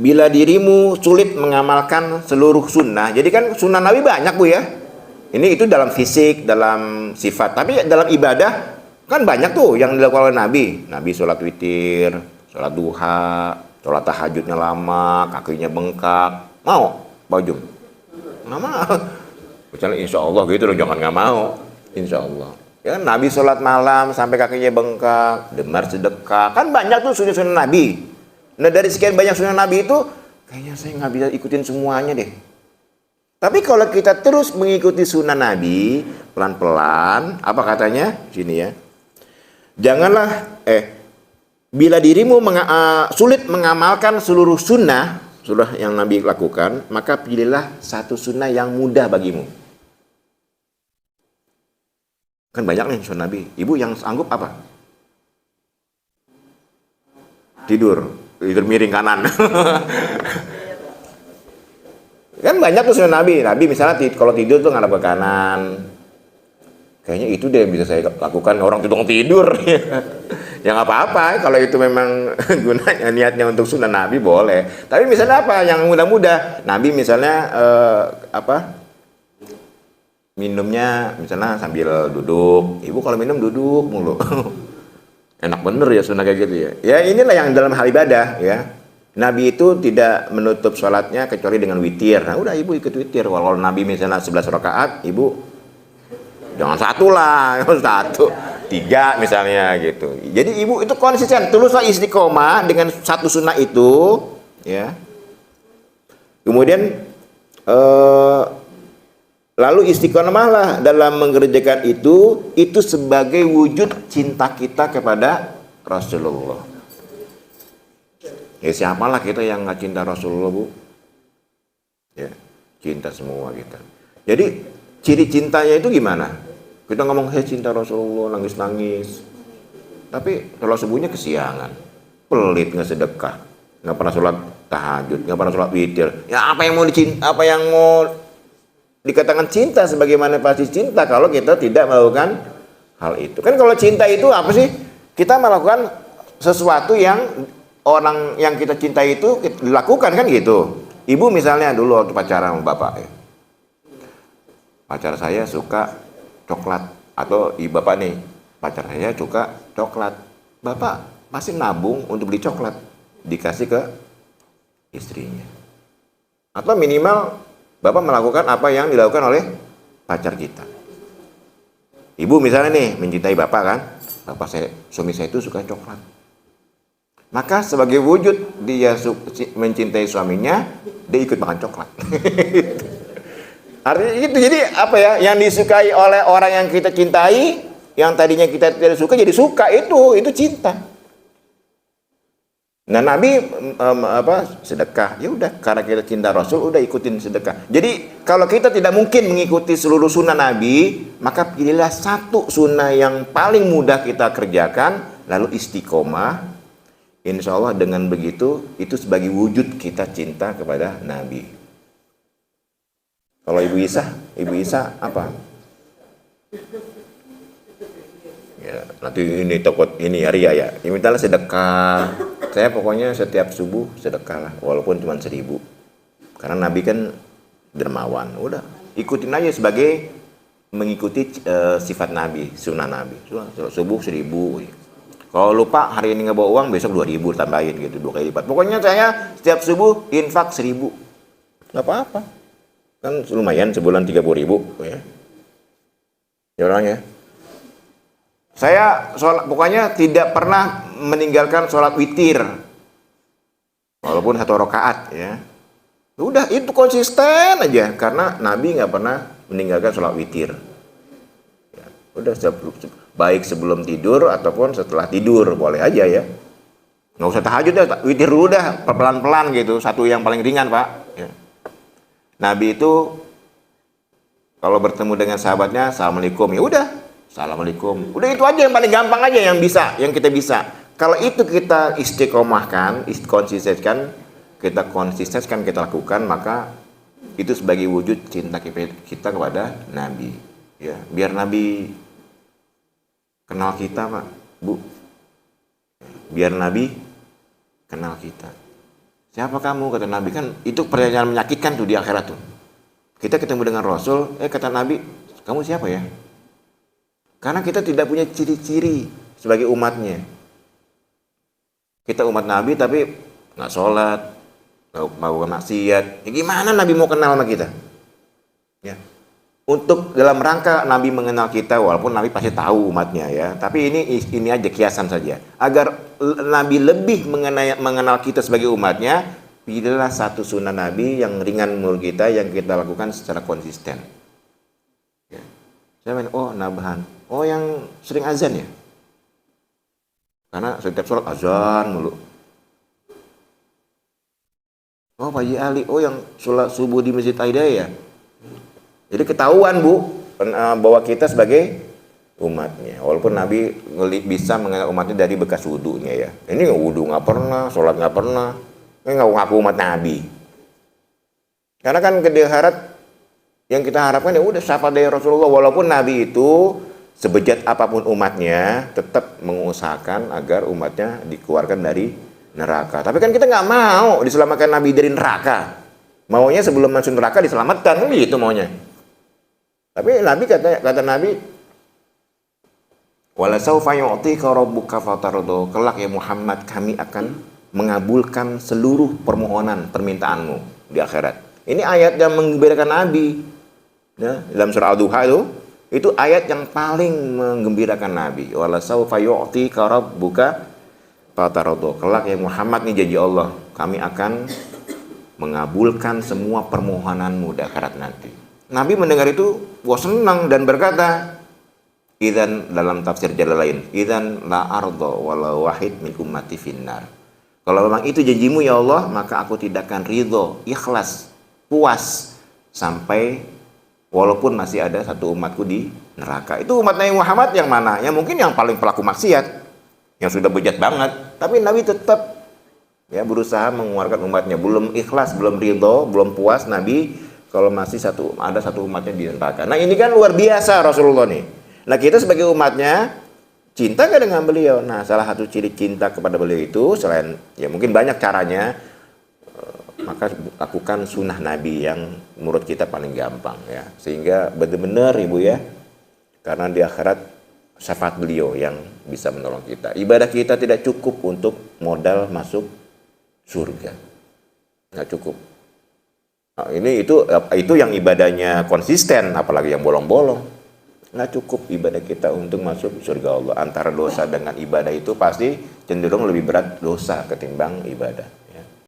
bila dirimu sulit mengamalkan seluruh sunnah. Jadi kan sunnah Nabi banyak Bu ya. Ini itu dalam fisik, dalam sifat. Tapi dalam ibadah kan banyak tuh yang dilakukan oleh Nabi. Nabi sholat witir, sholat duha, sholat tahajudnya lama, kakinya bengkak. Mau? Baju? Nggak mau. Misalnya insya Allah gitu loh, jangan nggak mau. Insya Allah. Ya kan Nabi sholat malam sampai kakinya bengkak, demar sedekah. Kan banyak tuh sunnah-sunnah Nabi. Nah dari sekian banyak sunnah Nabi itu, kayaknya saya nggak bisa ikutin semuanya deh. Tapi kalau kita terus mengikuti sunnah Nabi, pelan-pelan, apa katanya? Sini ya. Janganlah, bila dirimu sulit mengamalkan seluruh sunnah yang Nabi lakukan, maka pilihlah satu sunnah yang mudah bagimu. Kan banyak nih sunnah Nabi. Ibu yang sanggup apa? Tidur miring kanan. Kan banyak tuh sunnah Nabi. Nabi misalnya kalau tidur tuh ngadep ke kanan. Kayaknya itu deh bisa saya lakukan, orang tudung tidur. Ya nggak apa-apa, kalau itu memang gunanya niatnya untuk sunnah Nabi boleh. Tapi misalnya apa yang mudah-mudah? Nabi misalnya minumnya misalnya sambil duduk. Ibu kalau minum duduk mulu. Enak bener ya sunnah kayak gitu ya. Ya inilah yang dalam hal ibadah ya. Nabi itu tidak menutup sholatnya kecuali dengan witir. Nah udah ibu ikut witir. Kalau Nabi misalnya 11 rakaat, ibu jangan satu lah, satu, 3 misalnya gitu. Jadi ibu itu konsisten, teruslah istiqomah dengan satu sunnah itu, ya. Kemudian lalu istiqomahlah dalam mengerjakan itu sebagai wujud cinta kita kepada Rasulullah. Ya siapalah kita yang nggak cinta Rasulullah Bu? Ya cinta semua kita. Jadi ciri cintanya itu gimana? Kita ngomong cinta Rasulullah nangis-nangis, tapi kalau subuhnya kesiangan, pelit nggak sedekah, nggak pernah sholat tahajud, nggak pernah sholat witir. Ya apa yang mau dikatakan cinta sebagaimana pasti cinta kalau kita tidak melakukan hal itu. Kan kalau cinta itu apa sih? Kita melakukan sesuatu yang orang yang kita cintai itu dilakukan kan gitu. Ibu misalnya dulu waktu pacaran sama bapak ya. Pacar saya suka coklat, atau bapak nih, pacar saya suka coklat. Bapak pasti nabung untuk beli coklat, dikasih ke istrinya. Atau minimal bapak melakukan apa yang dilakukan oleh pacar kita. Ibu misalnya nih mencintai bapak kan, suami saya itu suka coklat. Maka sebagai wujud dia mencintai suaminya, dia ikut makan coklat. Artinya itu, jadi apa ya, yang disukai oleh orang yang kita cintai, yang tadinya kita tidak suka jadi suka, itu cinta. Nah Nabi sedekah, ya udah karena kita cinta Rasul, udah ikutin sedekah. Jadi kalau kita tidak mungkin mengikuti seluruh sunnah Nabi, maka pilihlah satu sunnah yang paling mudah kita kerjakan, lalu istiqomah. Insya Allah dengan begitu, itu sebagai wujud kita cinta kepada Nabi. Kalau Ibu Isa apa? Ya, nanti ini takut ini ria ya. Mintalah sedekah. Saya pokoknya setiap subuh sedekah lah, walaupun cuma 1.000. Karena Nabi kan dermawan. Udah, ikutin aja sebagai mengikuti sifat Nabi, sunnah Nabi. Subuh 1.000. Kalau lupa hari ini nggak bawa uang, besok 2.000 tambahin gitu, 2 kali lipat. Pokoknya saya setiap subuh infak 1.000. Nggak apa-apa. Kan lumayan sebulan 30.000 ya. Ya orang ya. Saya pokoknya tidak pernah meninggalkan sholat witir. Walaupun 1 rakaat ya. Udah itu konsisten aja karena Nabi nggak pernah meninggalkan sholat witir. Ya, udah baik sebelum tidur ataupun setelah tidur boleh aja ya. Nggak usah tahajud ya, witir dulu dah pelan-pelan gitu. Satu yang paling ringan Pak. Ya. Nabi itu kalau bertemu dengan sahabatnya, assalamualaikum, ya udah, assalamualaikum. Udah itu aja yang paling gampang aja yang kita bisa. Kalau itu kita istiqomahkan, konsisten, kita lakukan, maka itu sebagai wujud cinta kita kepada Nabi. Ya, biar Nabi kenal kita, Pak, Bu. Biar Nabi kenal kita. Siapa kamu? Kata Nabi. Kan itu pertanyaan menyakitkan tuh di akhirat tuh. Kita ketemu dengan Rasul, kata Nabi, kamu siapa ya? Karena kita tidak punya ciri-ciri sebagai umatnya. Kita umat Nabi tapi nggak sholat, nggak mau maksiat. Ya gimana Nabi mau kenal sama kita? Ya. Untuk dalam rangka Nabi mengenal kita, walaupun Nabi pasti tahu umatnya ya. Tapi ini aja kiasan saja. Agar Nabi lebih mengenal kita sebagai umatnya, pilihlah satu sunnah Nabi yang ringan menurut kita, yang kita lakukan secara konsisten. Ya. Saya main, oh Nabahan, oh yang sering azan ya? Karena setiap sholat azan mulu. Oh Pak Haji Ali, oh yang sholat subuh di Masjid Aida ya? Jadi ketahuan Bu, bahwa kita sebagai umatnya. Walaupun Nabi bisa mengenal umatnya dari bekas wudunya ya. Ini wudu nggak pernah, sholat nggak pernah. Ini nggak ngaku umat Nabi. Karena kan kedeharat yang kita harapkan ya udah syafaat dari Rasulullah. Walaupun Nabi itu sebejat apapun umatnya, tetap mengusahakan agar umatnya dikeluarkan dari neraka. Tapi kan kita nggak mau diselamatkan Nabi dari neraka. Maunya sebelum masuk neraka diselamatkan, gitu maunya. Tapi Nabi kata Nabi, wala saufa yu'tika rabbuka fatardo. Kelak ya Muhammad, kami akan mengabulkan seluruh permohonan permintaanmu di akhirat. Ini ayat yang menggembirakan Nabi. Ya, dalam surah Al-Duha itu ayat yang paling menggembirakan Nabi. Wala saufa yu'tika rabbuka fatardo. Kelak ya Muhammad, nih janji Allah, kami akan mengabulkan semua permohonanmu di akhirat nanti. Nabi mendengar itu, wah senang dan berkata, idzan, dalam tafsir Jalalain, idzan la ardo wala wahid min ummati finnar. Kalau memang itu janjimu ya Allah, maka aku tidak akan ridho, ikhlas, puas sampai walaupun masih ada satu umatku di neraka. Itu umat Nabi Muhammad yang mana? Yang mungkin yang paling pelaku maksiat, yang sudah bejat banget. Tapi Nabi tetap ya berusaha mengeluarkan umatnya. Belum ikhlas, belum ridho, belum puas Nabi kalau masih ada satu umatnya di neraka. Nah ini kan luar biasa Rasulullah nih. Nah kita sebagai umatnya cinta gak dengan beliau? Nah salah satu ciri cinta kepada beliau itu, selain ya mungkin banyak caranya, maka lakukan sunnah Nabi yang menurut kita paling gampang ya. Sehingga benar-benar Ibu ya, karena di akhirat syafaat beliau yang bisa menolong kita. Ibadah kita tidak cukup untuk modal masuk surga, nggak cukup. Nah, itu yang ibadahnya konsisten, apalagi yang bolong-bolong. Nggak cukup ibadah kita untuk masuk surga Allah. Antara dosa dengan ibadah itu pasti cenderung lebih berat dosa ketimbang ibadah.